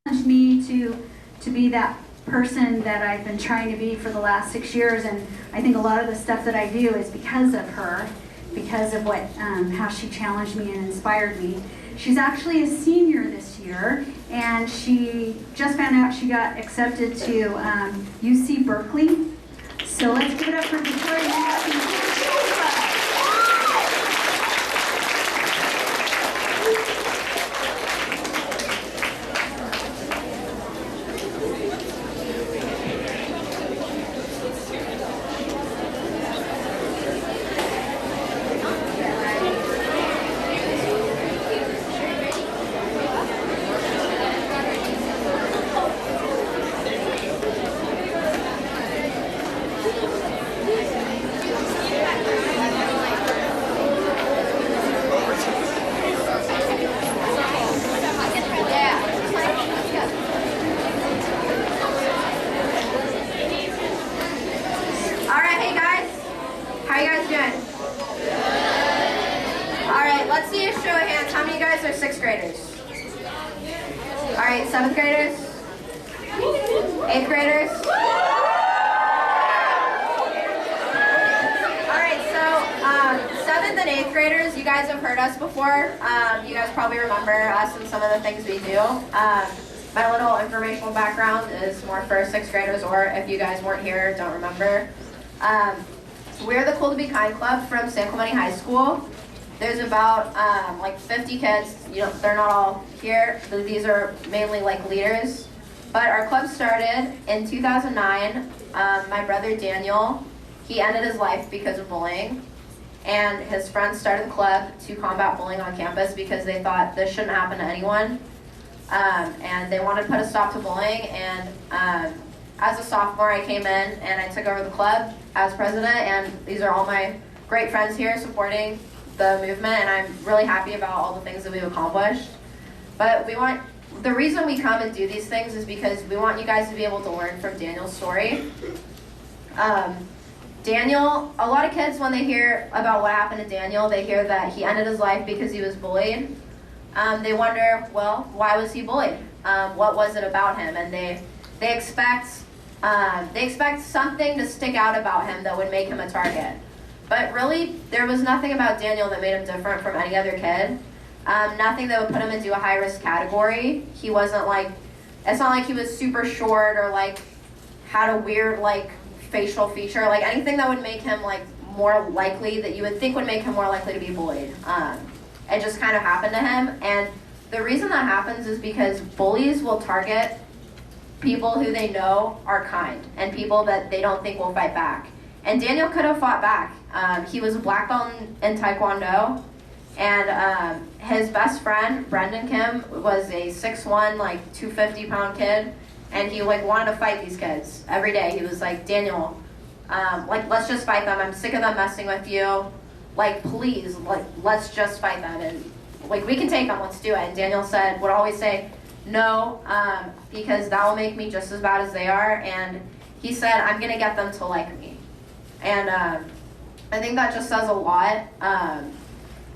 challenged me to be that person that I've been trying to be for the last 6 years, and I think a lot of the stuff that I do is because of her, because of what how she challenged me and inspired me. She's actually a senior this year, and she just found out she got accepted to UC Berkeley. So let's give it up for Victoria. Let's see a show of hands. How many of you guys are 6th graders? All right, 7th graders? 8th graders? All right, so 7th and 8th graders, you guys have heard us before. You guys probably remember us and some of the things we do. My little informational background is more for 6th graders, or if you guys weren't here, don't remember. We're the Cool to Be Kind Club from San Clemente High School. There's about like 50 kids. They're not all here. These are mainly like leaders. But our club started in 2009. My brother Daniel, he ended his life because of bullying. And his friends started the club to combat bullying on campus because they thought this shouldn't happen to anyone. And they wanted to put a stop to bullying. And as a sophomore, I came in and I took over the club as president. And these are all my great friends here supporting the movement, and I'm really happy about all the things that we've accomplished. But the reason we come and do these things is because we want you guys to be able to learn from Daniel's story. Daniel, a lot of kids, when they hear about what happened to Daniel, they hear that he ended his life because he was bullied. They wonder, well, why was he bullied? What was it about him? And they expect something to stick out about him that would make him a target. But really, there was nothing about Daniel that made him different from any other kid. Nothing that would put him into a high-risk category. He wasn't like, it's not like he was super short or like had a weird like facial feature, like anything that would make him like more likely, that you would think would make him more likely to be bullied. It just kind of happened to him. And the reason that happens is because bullies will target people who they know are kind and people that they don't think will fight back. And Daniel could have fought back. He was a black belt in Taekwondo, and his best friend, Brendan Kim, was a 6'1", like 250-pound kid, and he like wanted to fight these kids every day. He was like, Daniel, like let's just fight them. I'm sick of them messing with you. Like please, like let's just fight them, and like we can take them. Let's do it. And Daniel would always say, no, because that will make me just as bad as they are. And he said, I'm gonna get them to like me. And I think that just says a lot.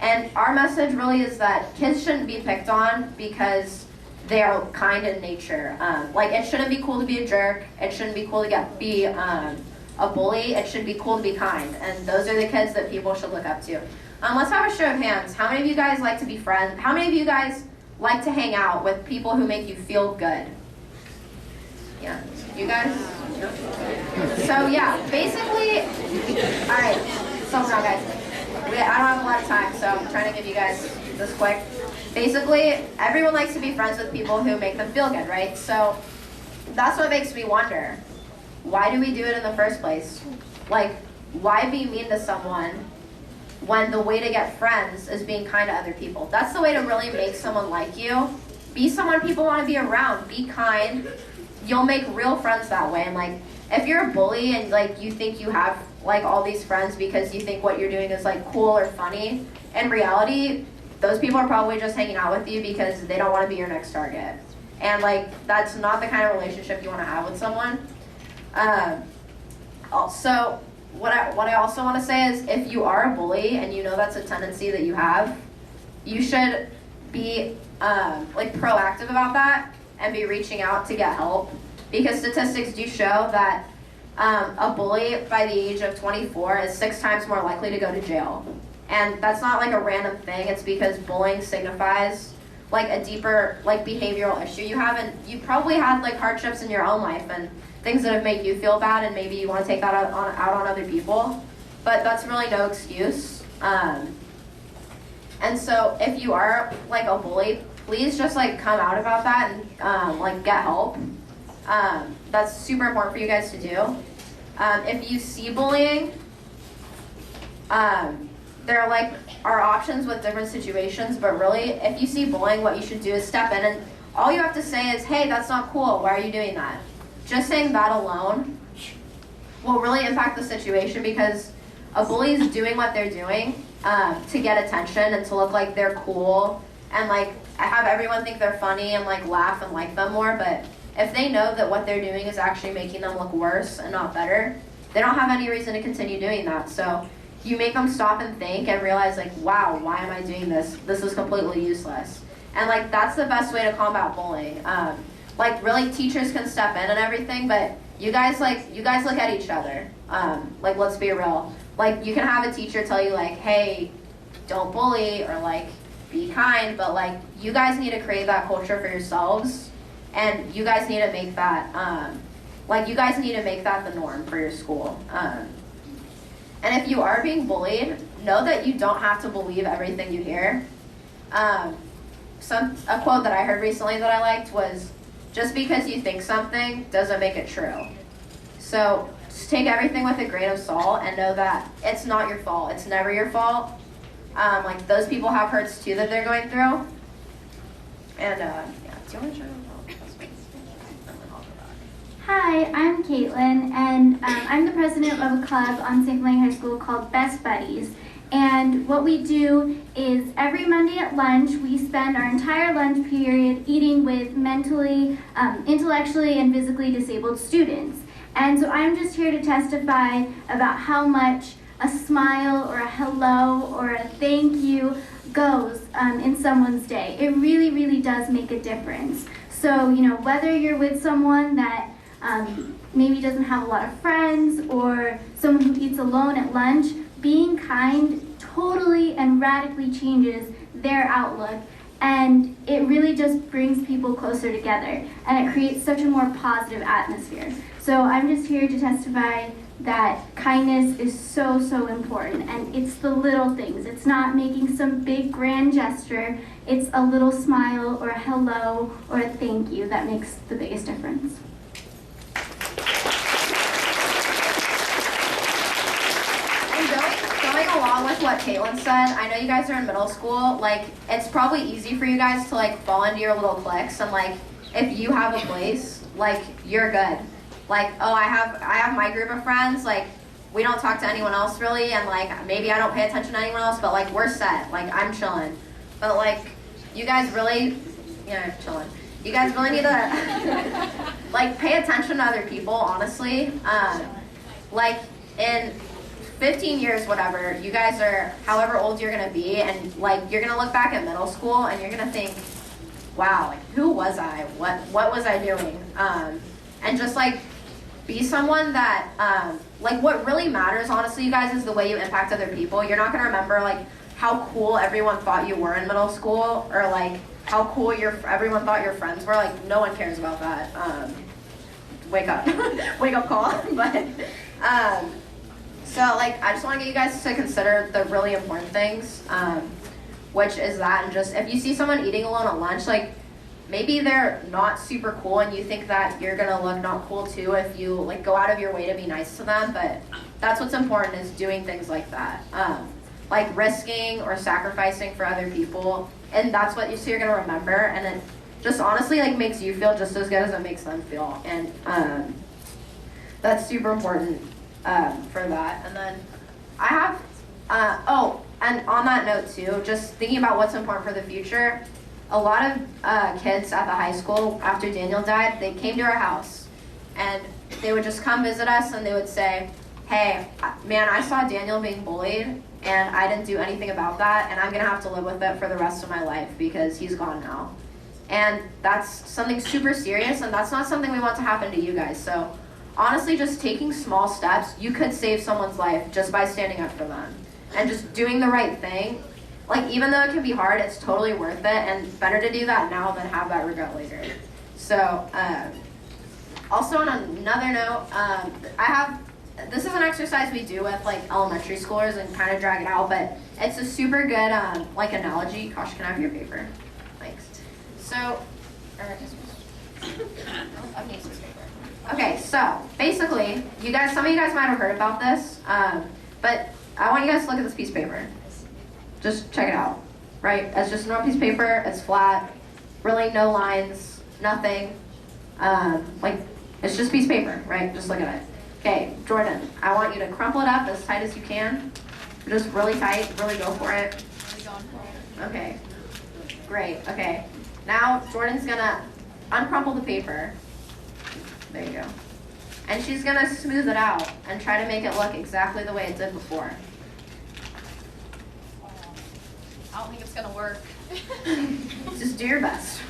And our message really is that kids shouldn't be picked on because they are kind in nature. Like it shouldn't be cool to be a jerk. It shouldn't be cool to be a bully. It should be cool to be kind. And those are the kids that people should look up to. Let's have a show of hands. How many of you guys like to be friends? How many of you guys like to hang out with people who make you feel good? Yeah, you guys? So yeah, basically, all right, slow down guys. I don't have a lot of time, so I'm trying to give you guys this quick. Basically, everyone likes to be friends with people who make them feel good, right? So that's what makes me wonder, why do we do it in the first place? Like, why be mean to someone when the way to get friends is being kind to other people? That's the way to really make someone like you. Be someone people want to be around. Be kind. You'll make real friends that way. And like, if you're a bully and like you think you have like all these friends because you think what you're doing is like cool or funny, in reality, those people are probably just hanging out with you because they don't want to be your next target. And like, that's not the kind of relationship you want to have with someone. Also, what I also want to say is, if you are a bully and you know that's a tendency that you have, you should be like proactive about that and be reaching out to get help, because statistics do show that a bully by the age of 24 is 6 times more likely to go to jail. And that's not like a random thing, it's because bullying signifies like a deeper like behavioral issue you have, and you probably had like hardships in your own life and things that have made you feel bad, and maybe you want to take that out on other people, but that's really no excuse. And so if you are like a bully, please just like come out about that and like get help. That's super important for you guys to do. If you see bullying, there are options with different situations, but really, if you see bullying, what you should do is step in, and all you have to say is, hey, that's not cool, why are you doing that? Just saying that alone will really impact the situation, because a bully is doing what they're doing to get attention and to look like they're cool and like have everyone think they're funny and like laugh and like them more, but if they know that what they're doing is actually making them look worse and not better, they don't have any reason to continue doing that. So you make them stop and think and realize like, wow, why am I doing this? This is completely useless. And like that's the best way to combat bullying. Like really teachers can step in and everything, but you guys look at each other. Like let's be real. Like you can have a teacher tell you like, hey, don't bully, or like be kind, but like you guys need to create that culture for yourselves, and you guys need to make that the norm for your school. And if you are being bullied, know that you don't have to believe everything you hear. A quote that I heard recently that I liked was, just because you think something doesn't make it true. So just take everything with a grain of salt and know that it's not your fault. It's never your fault. Like those people have hurts too that they're going through. And yeah, do you want to try to Hi, I'm Caitlin, and I'm the president of a club on St. Blaine High School called Best Buddies. And what we do is every Monday at lunch, we spend our entire lunch period eating with mentally, intellectually, and physically disabled students. And so I'm just here to testify about how much a smile or a hello or a thank you goes in someone's day. It really, really does make a difference. So, you know, whether you're with someone that maybe doesn't have a lot of friends, or someone who eats alone at lunch, being kind totally and radically changes their outlook, and it really just brings people closer together, and it creates such a more positive atmosphere. So I'm just here to testify that kindness is so, so important, and it's the little things. It's not making some big grand gesture. It's a little smile or a hello or a thank you that makes the biggest difference. Going along with what Caitlin said, I know you guys are in middle school, like, it's probably easy for you guys to, like, fall into your little cliques, and, like, if you have a place, like, you're good. Like, oh, I have my group of friends, like, we don't talk to anyone else, really, and, like, maybe I don't pay attention to anyone else, but, like, we're set. Like, I'm chilling. But, like, you guys really, yeah, chilling. You guys really need to, like, pay attention to other people, honestly. Like, in 15 years, whatever, you guys are however old you're gonna be, and like you're gonna look back at middle school and you're gonna think, wow, like who was I? What was I doing? And just like be someone that like what really matters, honestly, you guys, is the way you impact other people. You're not gonna remember like how cool everyone thought you were in middle school, or like how cool everyone thought your friends were. Like no one cares about that. Wake up, wake up call. But so, like, I just want to get you guys to consider the really important things, which is that, and just, if you see someone eating alone at lunch, like, maybe they're not super cool, and you think that you're going to look not cool, too, if you, like, go out of your way to be nice to them, but that's what's important, is doing things like that. Like, risking or sacrificing for other people, and that's what you're going to remember, and it just honestly, like, makes you feel just as good as it makes them feel, and that's super important. For that. And then I have, and on that note too, just thinking about what's important for the future, a lot of kids at the high school, after Daniel died, they came to our house, and they would just come visit us, and they would say, hey, man, I saw Daniel being bullied, and I didn't do anything about that, and I'm gonna have to live with it for the rest of my life because he's gone now. And that's something super serious, and that's not something we want to happen to you guys. So honestly, just taking small steps, you could save someone's life just by standing up for them. And just doing the right thing. Like, even though it can be hard, it's totally worth it, and better to do that now than have that regret later. So, also on another note, this is an exercise we do with like elementary schoolers and kind of drag it out, but it's a super good like analogy. Gosh, can I have your paper? Thanks. So, okay, so basically, some of you guys might have heard about this, but I want you guys to look at this piece of paper. Just check it out, right? It's just a normal piece of paper. It's flat, really no lines, nothing. Like, it's just a piece of paper, right? Just look at it. Okay, Jordan, I want you to crumple it up as tight as you can. Just really tight, really go for it. Okay, great, okay. Now, Jordan's gonna uncrumple the paper. There you go. And she's gonna smooth it out and try to make it look exactly the way it did before. I don't think it's gonna work. Just do your best.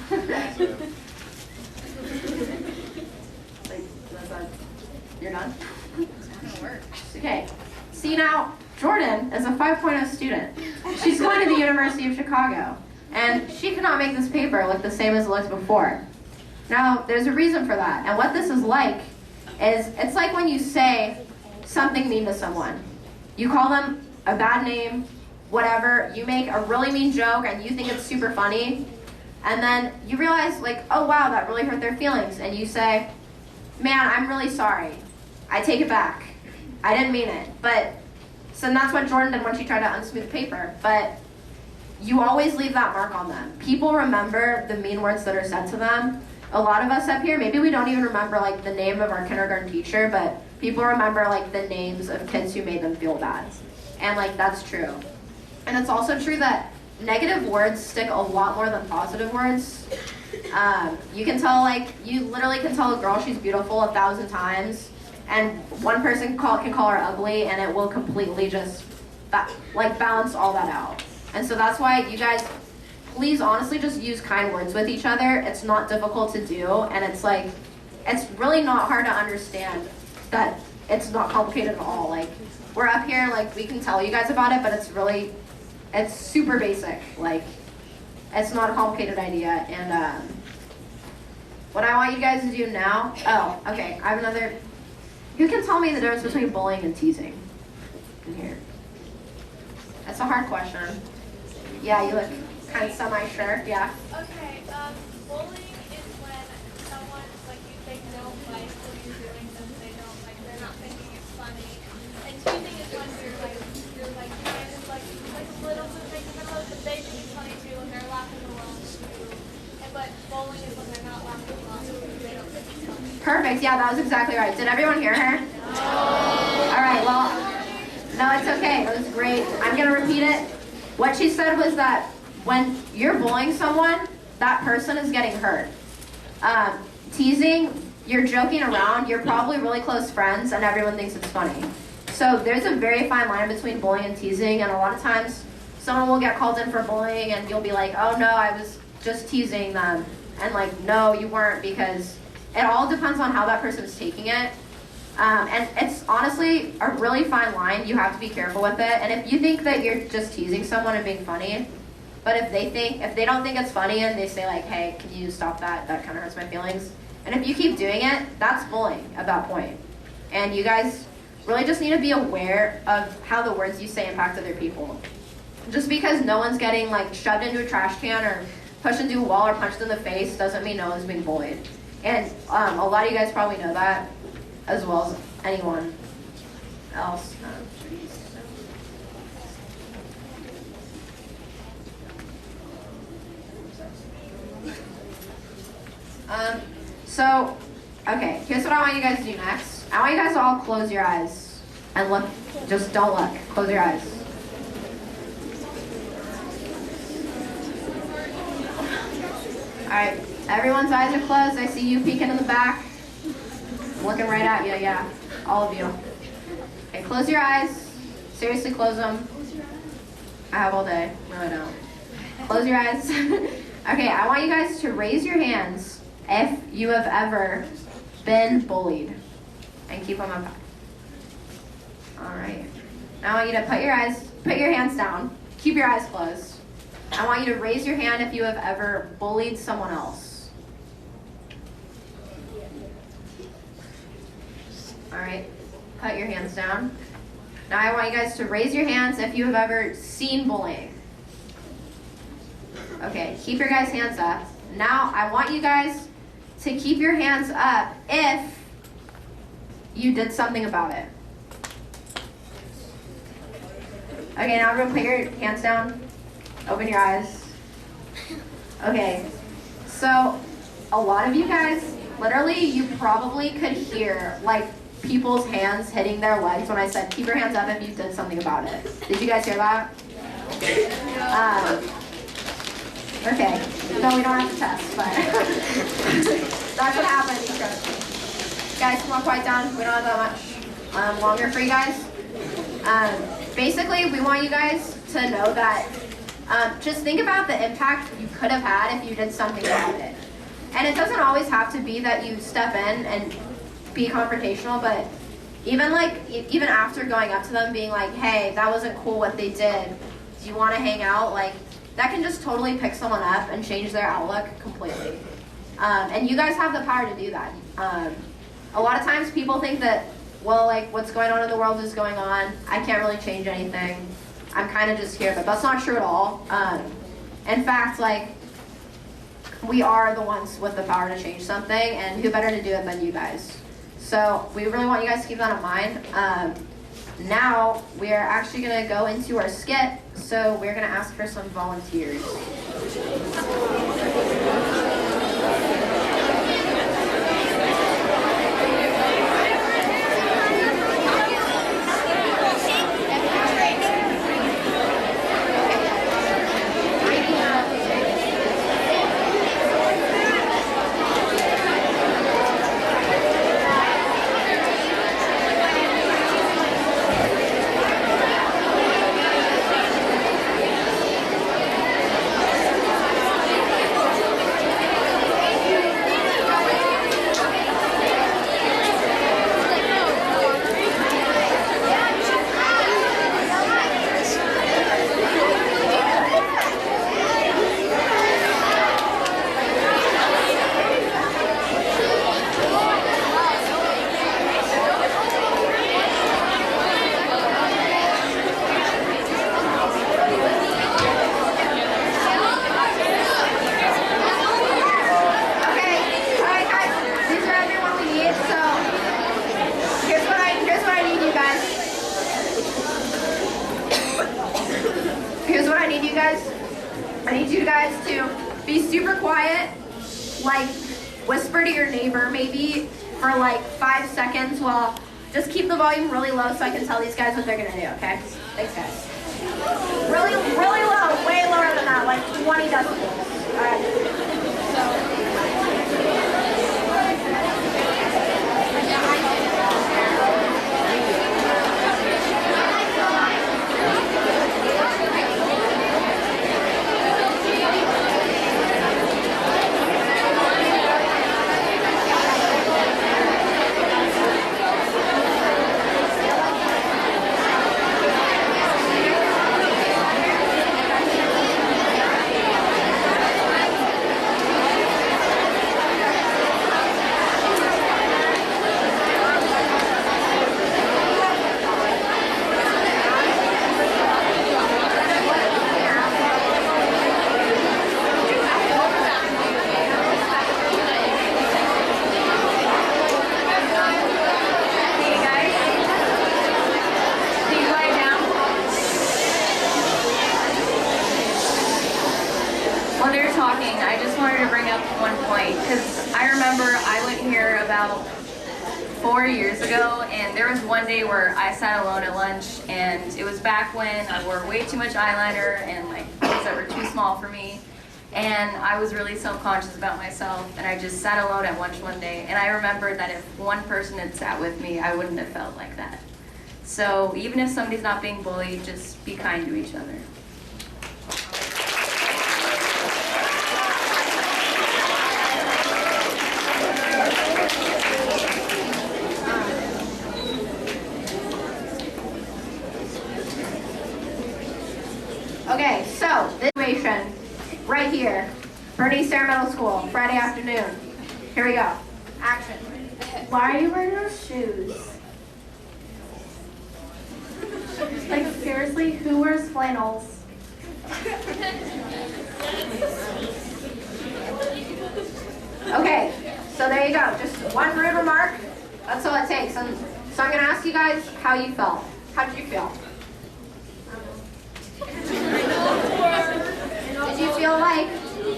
You're done? It's not gonna work. Okay. See now, Jordan is a 5.0 student. She's going to the University of Chicago. And she cannot make this paper look the same as it looked before. Now, there's a reason for that. And what this is like is, it's like when you say something mean to someone. You call them a bad name, whatever. You make a really mean joke and you think it's super funny. And then you realize, like, oh wow, that really hurt their feelings. And you say, man, I'm really sorry. I take it back. I didn't mean it. So that's what Jordan did when she tried to unsmooth paper. But you always leave that mark on them. People remember the mean words that are said to them. A lot of us up here, maybe we don't even remember like the name of our kindergarten teacher, but people remember like the names of kids who made them feel bad. And like, that's true. And it's also true that negative words stick a lot more than positive words. You can tell, like, you literally can tell a girl she's beautiful 1,000 times, and one person can call her ugly, and it will completely just balance all that out. And so that's why you guys, please honestly just use kind words with each other. It's not difficult to do, and it's really not hard to understand that it's not complicated at all. Like, we're up here, like, we can tell you guys about it, but it's super basic. Like, it's not a complicated idea. And what I want you guys to do now, okay, I have another. Who can tell me the difference between bullying and teasing in here? That's a hard question. Yeah, you look kind of semi-sure, yeah. Okay, bullying is when someone, like, you think they don't like what you're doing, then they're not thinking it's funny. And teasing is when you're kind of like a little bit making them look, but they think it's funny too, and they're laughing along too. But bullying is when they're not laughing along, so they don't think it's funny. Perfect, yeah, that was exactly right. Did everyone hear her? No. All right, well, no, it's okay, that was great. I'm gonna repeat it. What she said was that when you're bullying someone, that person is getting hurt. Teasing, you're joking around, you're probably really close friends, and everyone thinks it's funny. So there's a very fine line between bullying and teasing, and a lot of times someone will get called in for bullying, and you'll be like, oh no, I was just teasing them. And like, no, you weren't, because it all depends on how that person's taking it. And it's honestly a really fine line. You have to be careful with it. And if you think that you're just teasing someone and being funny, but if they don't think it's funny and they say like, hey, can you stop that? That kind of hurts my feelings. And if you keep doing it, that's bullying at that point. And you guys really just need to be aware of how the words you say impact other people. Just because no one's getting like shoved into a trash can or pushed into a wall or punched in the face doesn't mean no one's being bullied. And a lot of you guys probably know that, as well as anyone else. So, okay, here's what I want you guys to do next. I want you guys to all close your eyes and look. Just don't look. Close your eyes. All right, everyone's eyes are closed. I see you peeking in the back. I'm looking right at you, yeah. All of you. Okay, close your eyes. Seriously, close them. I have all day. No, I don't. Close your eyes. Okay, I want you guys to raise your hands if you have ever been bullied. And keep them up. All right. Now I want you to put your hands down. Keep your eyes closed. I want you to raise your hand if you have ever bullied someone else. All right. Put your hands down. Now I want you guys to raise your hands if you have ever seen bullying. Okay, keep your guys' hands up. Now I want you guys to keep your hands up if you did something about it. Okay, now everyone put your hands down. Open your eyes. Okay, so a lot of you guys, literally, you probably could hear like people's hands hitting their legs when I said keep your hands up if you did something about it. Did you guys hear that? Okay, no, we don't have to test, but that's what happened. Guys, come on, quiet down. We don't have that much longer for you guys. Basically, we want you guys to know that just think about the impact you could have had if you did something about it. And it doesn't always have to be that you step in and be confrontational, but even after going up to them being like, hey, that wasn't cool what they did. Do you want to hang out? Like, that can just totally pick someone up and change their outlook completely. And you guys have the power to do that. A lot of times people think that, well, like, what's going on in the world is going on. I can't really change anything. I'm kind of just here, but that's not true at all. In fact, like, we are the ones with the power to change something, and who better to do it than you guys? So we really want you guys to keep that in mind. Now we are actually going to go into our skit, so we're going to ask for some volunteers. I need you guys to be super quiet, like whisper to your neighbor maybe for like 5 seconds while just keep the volume really low so I can tell these guys what they're gonna do, okay? Thanks guys. Really, really low, way lower than that, like 20 decibels. All right. I just wanted to bring up one point because I remember I went here about 4 years ago, and there was one day where I sat alone at lunch, and it was back when I wore way too much eyeliner and like clothes that were too small for me, and I was really self-conscious about myself, and I just sat alone at lunch one day, and I remembered that if one person had sat with me, I wouldn't have felt like that. So even if somebody's not being bullied, just be kind to each other. Bear Middle School, Friday afternoon. Here we go. Action. Why are you wearing those shoes? Like seriously, who wears flannels? Okay, so there you go. Just one rude remark. That's all it takes. And so I'm going to ask you guys how you felt. How did you feel? Did you feel like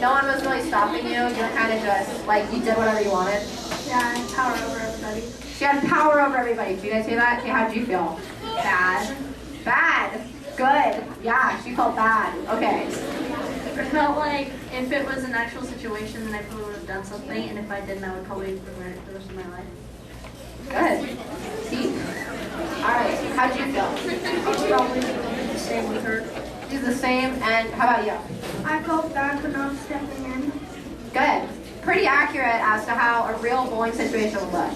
no one was really stopping you? You were kind of just like you did whatever you wanted? Yeah, I have power over everybody. She had power over everybody. Did you guys hear that? Okay, how did you feel? Bad. Bad. Good. Yeah, she felt bad. Okay. I felt like if it was an actual situation, then I probably would have done something, and if I didn't, I would probably regret it the rest of my life. Good. See? All right. How did you feel? I'll probably do the same with her. Do the same. And how about you? I felt bad for not stepping in. Good. Pretty accurate as to how a real bullying situation would look.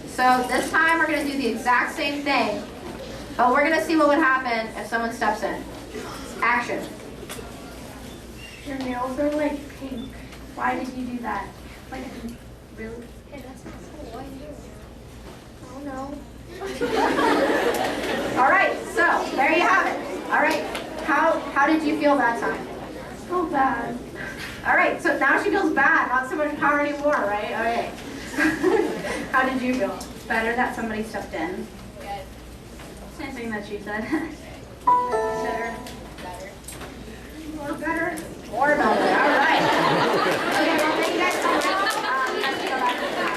So this time we're going to do the exact same thing, but we're going to see what would happen if someone steps in. Action. Your nails are like pink. Why did you do that? Like, really? Hey, that's not cool. Why are you doing that? Oh no. All right. So there you have it. All right. How did you feel that time? So bad. All right. So now she feels bad. Not so much power anymore, right? All right. How did you feel? Better that somebody stepped in. Good. Same thing that she said. Better. Better. More better. More better. All right. Okay, well, thank you guys so much. You guys can go back to the class.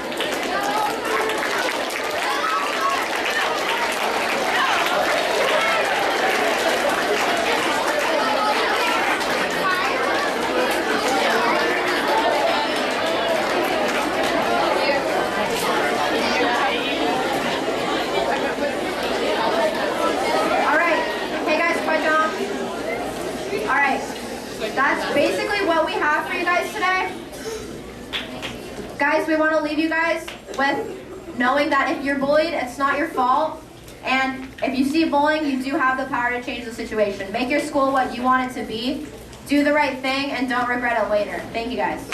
All right. Hey guys, quiet down. All right. That's basically what we have for you guys today. Guys, we want to leave you guys with knowing that if you're bullied, it's not your fault. And if you see bullying, you do have the power to change the situation. Make your school what you want it to be. Do the right thing and don't regret it later. Thank you guys.